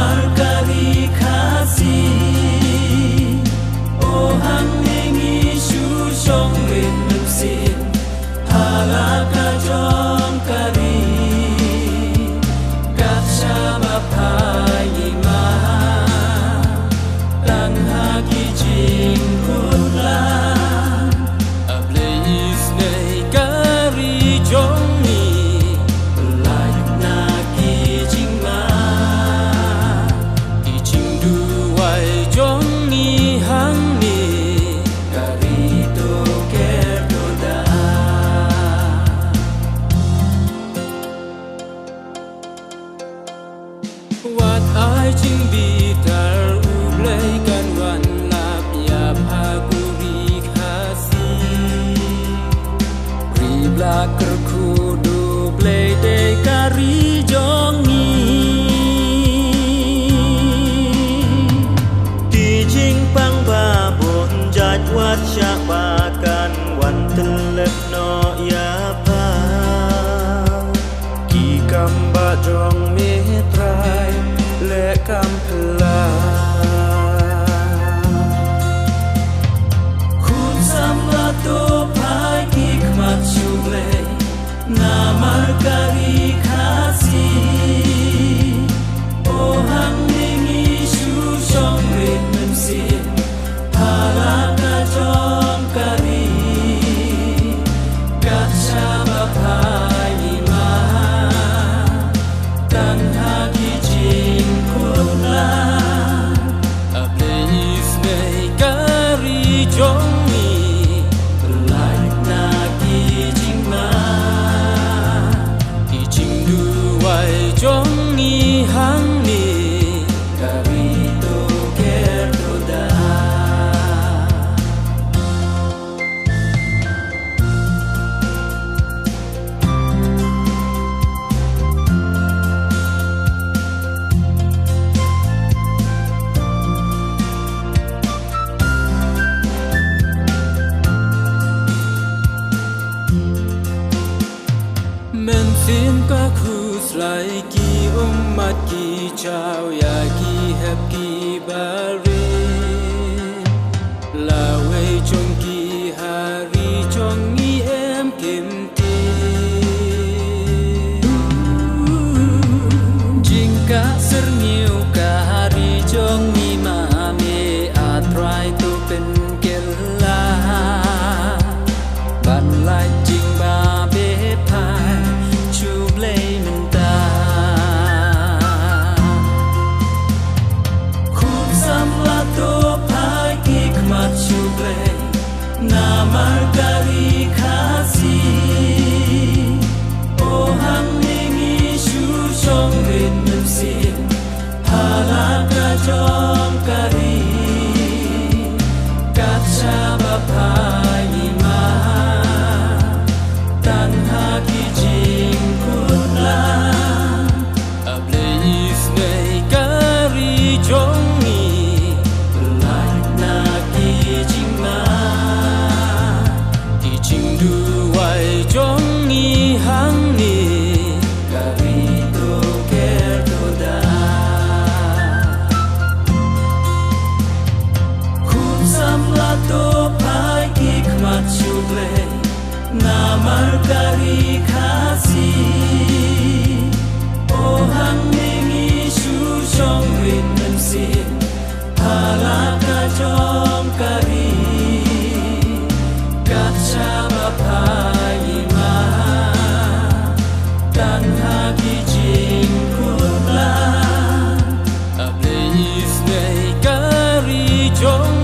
markari kasih oh hang nengi shong rin sin halaka jong kari gacha bapai ma tan haki jing kula a place nei kari jong ni lai na ki jing ma ki jing du wai jong ni hang ni kari to ker to da wat ai jing bi tar u blai kan wan lap ya pha ku ri khasi ri bla ker khu du blai de kari jong ni ti jing pang ba bon jat wat sha ba kan wan telep no ya pa ki kam ba jong me trai le kam pla khun sam la to pai ki khmat chu blai na markari khasi oh hang nengi shong rin sin halaka jong kari gacha bapai ma tan haki jing kula a place nei kari jong ni lai na ki jing ma ki jing du wai jong ni hang ni kari to ker to da men fin ka khus lai ki ummat ki chao ya ki hep ki bare la wei chong ki hari chong ni em kim ti jing ka ser niu ka hari chong ni ma me a try to pen kel la ban lai jing ba be pai chu blai men ta khum sam la to pai ki khmat chu blai na markari khasi oh hang nengi shong rin sin halaka jong kari gacha bapai ma tan haki jing kula a place nei kari jong ni lai na ki jing ma ki jing du wai jong ni hang ni kari to ker to da khun sam la to pai ki khmat chu blai na markari khasi oh hang nengi shong rin sin halaka jong kari gacha bapai ma tan haki jing kula a place nei kari jong